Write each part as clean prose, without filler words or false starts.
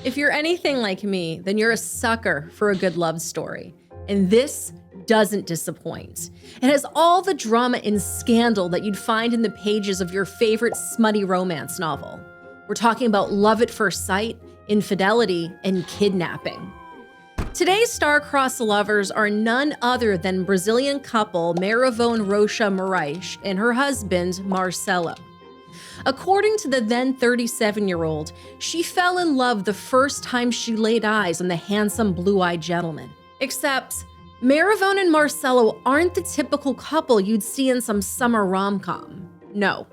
If you're anything like me, then you're a sucker for a good love story. And this doesn't disappoint. It has all the drama and scandal that you'd find in the pages of your favorite smutty romance novel. We're talking about love at first sight, infidelity, and kidnapping. Today's star-crossed lovers are none other than Brazilian couple Merivone Rocha Moraes and her husband, Marcelo. According to the then 37-year-old, she fell in love the first time she laid eyes on the handsome blue-eyed gentleman. Except, Meirivone and Marcelo aren't the typical couple you'd see in some summer rom-com. No.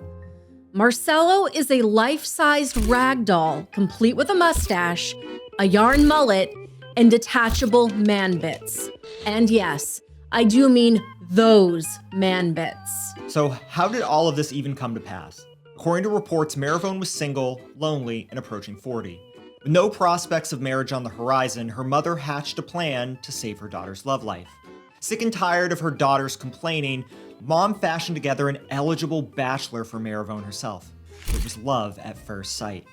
Marcelo is a life-sized rag doll, complete with a mustache, a yarn mullet, and detachable man bits. And yes, I do mean those man bits. So how did all of this even come to pass? According to reports, Meirivone was single, lonely, and approaching 40. With no prospects of marriage on the horizon, her mother hatched a plan to save her daughter's love life. Sick and tired of her daughters complaining, Mom fashioned together an eligible bachelor for Meirivone herself. It was love at first sight.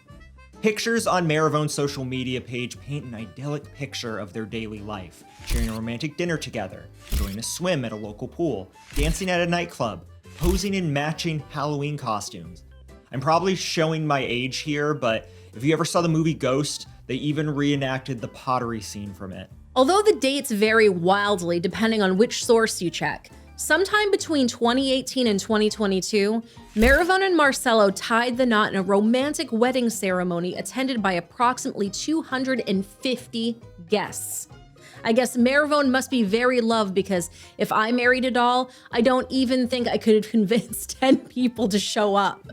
Pictures on Merivone's social media page paint an idyllic picture of their daily life, sharing a romantic dinner together, enjoying a swim at a local pool, dancing at a nightclub, posing in matching Halloween costumes. I'm probably showing my age here, but if you ever saw the movie Ghost, they even reenacted the pottery scene from it. Although the dates vary wildly depending on which source you check, sometime between 2018 and 2022, Meirivone and Marcelo tied the knot in a romantic wedding ceremony attended by approximately 250 guests. I guess Meirivone must be very loved because if I married a doll, I don't even think I could have convinced 10 people to show up.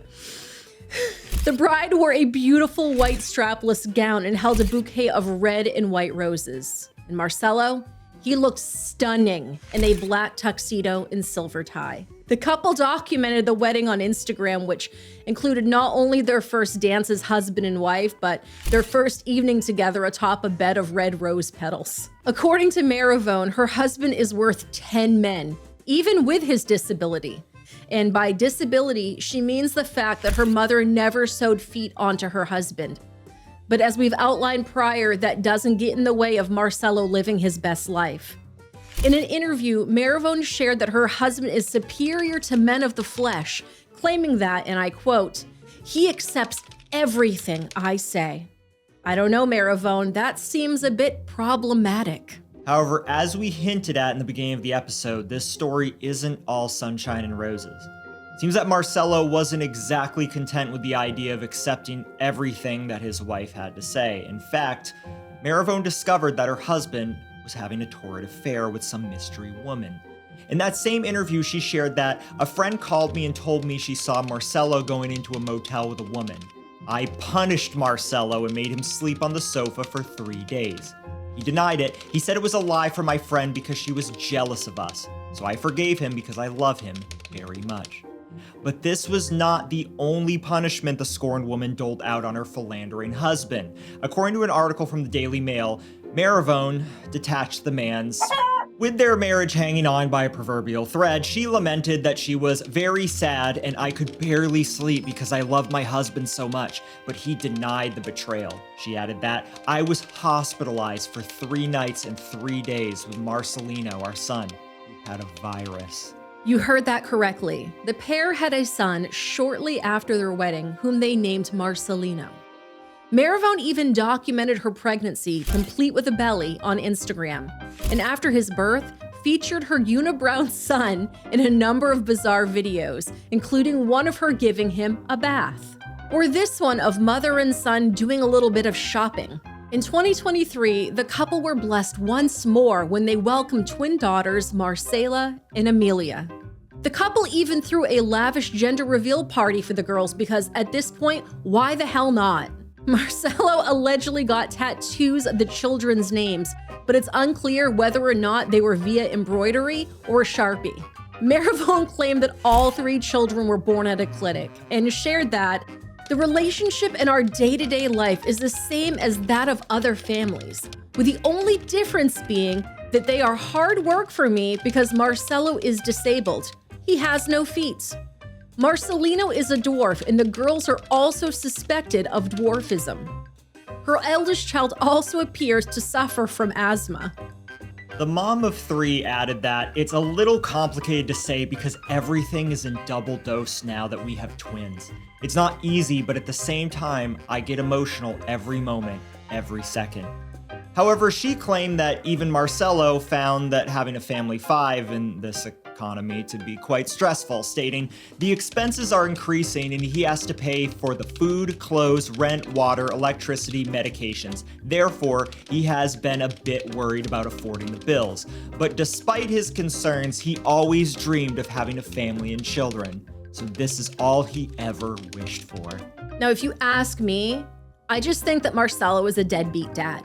The bride wore a beautiful white strapless gown and held a bouquet of red and white roses. And Marcelo? He looked stunning in a black tuxedo and silver tie. The couple documented the wedding on Instagram, which included not only their first dance as husband and wife, but their first evening together atop a bed of red rose petals. According to Meirivone, her husband is worth 10 men, even with his disability. And by disability, she means the fact that her mother never sewed feet onto her husband. But as we've outlined prior, that doesn't get in the way of Marcelo living his best life. In an interview, Meirivone shared that her husband is superior to men of the flesh, claiming that, and I quote, "He accepts everything I say." I don't know, Meirivone, that seems a bit problematic. However, as we hinted at in the beginning of the episode, this story isn't all sunshine and roses. Seems that Marcelo wasn't exactly content with the idea of accepting everything that his wife had to say. In fact, Meirivone discovered that her husband was having a torrid affair with some mystery woman. In that same interview, she shared that a friend called me and told me she saw Marcelo going into a motel with a woman. I punished Marcelo and made him sleep on the sofa for 3 days. He denied it. He said it was a lie from my friend because she was jealous of us. So I forgave him because I love him very much. But this was not the only punishment the scorned woman doled out on her philandering husband. According to an article from the Daily Mail, Meirivone detached the man's. With their marriage hanging on by a proverbial thread, she lamented that she was very sad and I could barely sleep because I loved my husband so much, but he denied the betrayal. She added that, I was hospitalized for 3 nights and 3 days with Marcelino, our son, who had a virus. You heard that correctly. The pair had a son shortly after their wedding, whom they named Marcelino. Meirivone even documented her pregnancy, complete with a belly, on Instagram, and after his birth, featured her unibrow son in a number of bizarre videos, including one of her giving him a bath. Or this one of mother and son doing a little bit of shopping. In 2023, the couple were blessed once more when they welcomed twin daughters Marcela and Amelia. The couple even threw a lavish gender reveal party for the girls because at this point, why the hell not? Marcelo allegedly got tattoos of the children's names, but it's unclear whether or not they were via embroidery or Sharpie. Meirivone claimed that all 3 children were born at a clinic and shared that the relationship in our day-to-day life is the same as that of other families, with the only difference being that they are hard work for me because Marcelo is disabled. He has no feet. Marcelino is a dwarf and the girls are also suspected of dwarfism. Her eldest child also appears to suffer from asthma. The mom of 3 added that it's a little complicated to say because everything is in double dose now that we have twins. It's not easy, but at the same time, I get emotional every moment, every second. However, she claimed that even Marcelo found that having a family 5 in this economy to be quite stressful, stating, "The expenses are increasing and he has to pay for the food, clothes, rent, water, electricity, medications. Therefore, he has been a bit worried about affording the bills. But despite his concerns, he always dreamed of having a family and children. So this is all he ever wished for." Now, if you ask me, I just think that Marcelo is a deadbeat dad.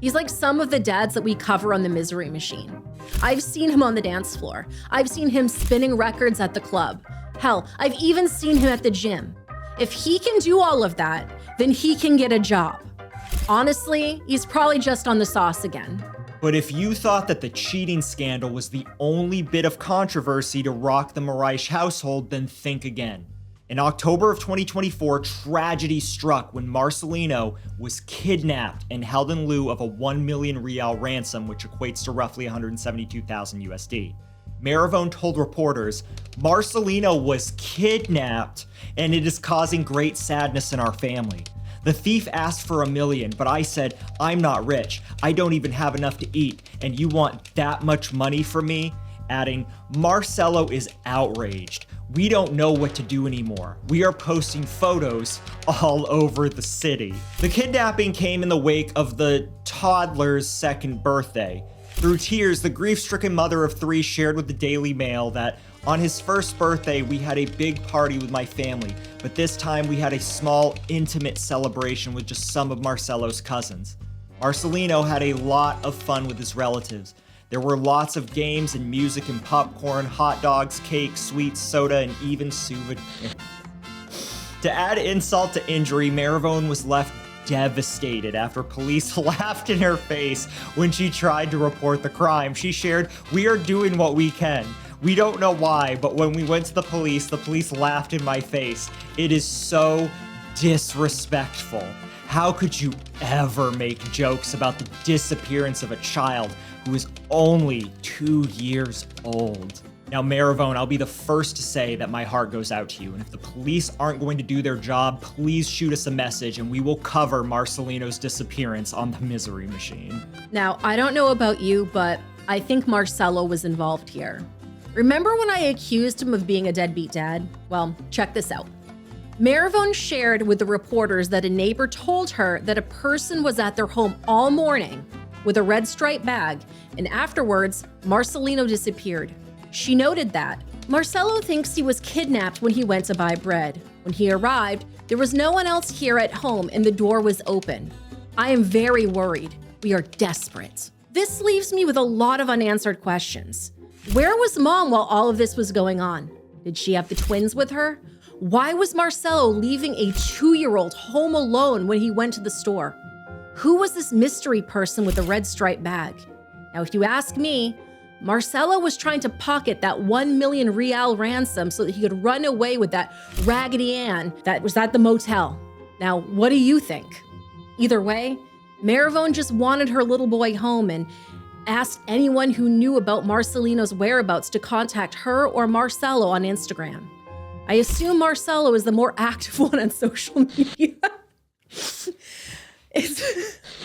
He's like some of the dads that we cover on the Misery Machine. I've seen him on the dance floor. I've seen him spinning records at the club. Hell, I've even seen him at the gym. If he can do all of that, then he can get a job. Honestly, he's probably just on the sauce again. But if you thought that the cheating scandal was the only bit of controversy to rock the Moraes household, then think again. In October of 2024, tragedy struck when Marcelino was kidnapped and held in lieu of a 1 million real ransom, which equates to roughly 172,000 USD. Meirivone told reporters, "Marcelino was kidnapped and it is causing great sadness in our family. The thief asked for 1 million, but I said, I'm not rich. I don't even have enough to eat, and you want that much money from me?" Adding, "Marcelo is outraged. We don't know what to do anymore. We are posting photos all over the city." The kidnapping came in the wake of the toddler's 2nd birthday. Through tears, the grief-stricken mother of 3 shared with the Daily Mail that on his 1st birthday, we had a big party with my family, but this time we had a small, intimate celebration with just some of Marcelo's cousins. Marcelino had a lot of fun with his relatives. There were lots of games and music and popcorn, hot dogs, cake, sweets, soda, and even souvenirs. To add insult to injury, Merivone was left devastated after police laughed in her face when she tried to report the crime. She shared, "We are doing what we can. We don't know why, but when we went to the police laughed in my face. It is so disrespectful. How could you ever make jokes about the disappearance of a child who is only 2 years old?" Now, Meirivone, I'll be the first to say that my heart goes out to you, and if the police aren't going to do their job, please shoot us a message and we will cover Marcelino's disappearance on the Misery Machine. Now, I don't know about you, but I think Marcelo was involved here. Remember when I accused him of being a deadbeat dad? Well, check this out. Merivone shared with the reporters that a neighbor told her that a person was at their home all morning with a red striped bag, and afterwards, Marcelino disappeared. She noted that Marcelo thinks he was kidnapped when he went to buy bread. When he arrived, there was no one else here at home and the door was open. I am very worried. We are desperate. This leaves me with a lot of unanswered questions. Where was Mom while all of this was going on? Did she have the twins with her? Why was Marcelo leaving a 2-year-old home alone when he went to the store? Who was this mystery person with the red striped bag? Now, if you ask me, Marcelo was trying to pocket that 1 million real ransom so that he could run away with that Raggedy Ann that was at the motel. Now, what do you think? Either way, Meirivone just wanted her little boy home and asked anyone who knew about Marcelino's whereabouts to contact her or Marcelo on Instagram. I assume Marcelo is the more active one on social media.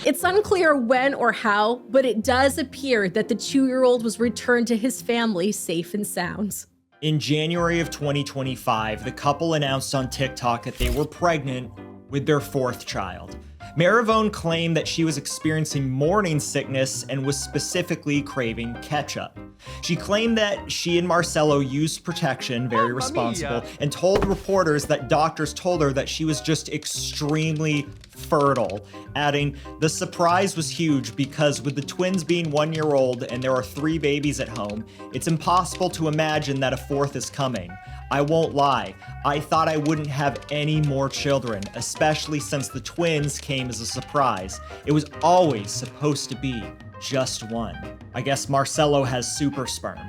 It's unclear when or how, but it does appear that the 2-year-old was returned to his family safe and sound. In January of 2025, the couple announced on TikTok that they were pregnant with their 4th child. Merivone claimed that she was experiencing morning sickness and was specifically craving ketchup. She claimed that she and Marcelo used protection, very responsible, and told reporters that doctors told her that she was just extremely fertile, adding, "The surprise was huge because with the twins being 1 year old and there are 3 babies at home, it's impossible to imagine that a 4th is coming. I won't lie, I thought I wouldn't have any more children, especially since the twins came as a surprise. It was always supposed to be just 1. I guess Marcelo has super sperm."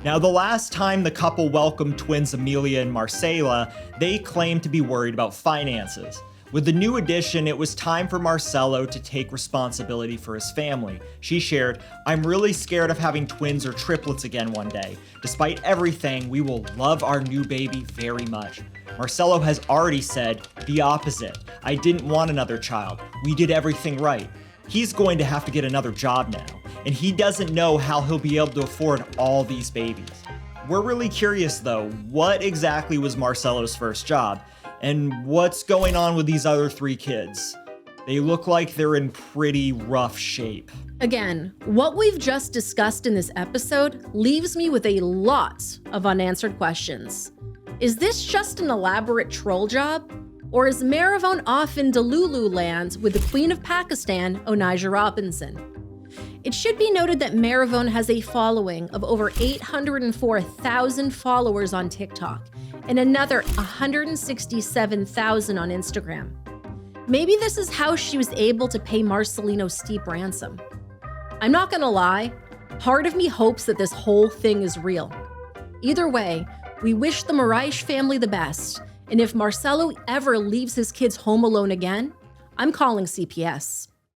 Now, the last time the couple welcomed twins Amelia and Marcela, they claimed to be worried about finances. With the new addition, it was time for Marcelo to take responsibility for his family. She shared, "I'm really scared of having twins or triplets again one day. Despite everything, we will love our new baby very much." Marcelo has already said the opposite. "I didn't want another child. We did everything right." He's going to have to get another job now, and he doesn't know how he'll be able to afford all these babies. We're really curious though, what exactly was Marcelo's first job? And what's going on with these other 3 kids? They look like they're in pretty rough shape. Again, what we've just discussed in this episode leaves me with a lot of unanswered questions. Is this just an elaborate troll job? Or is Meirivone off in Delulu land with the Queen of Pakistan, Onijah Robinson? It should be noted that Meirivone has a following of over 804,000 followers on TikTok and another 167,000 on Instagram. Maybe this is how she was able to pay Marcelino's steep ransom. I'm not gonna lie, part of me hopes that this whole thing is real. Either way, we wish the Moraes family the best, and if Marcelo ever leaves his kids home alone again, I'm calling CPS.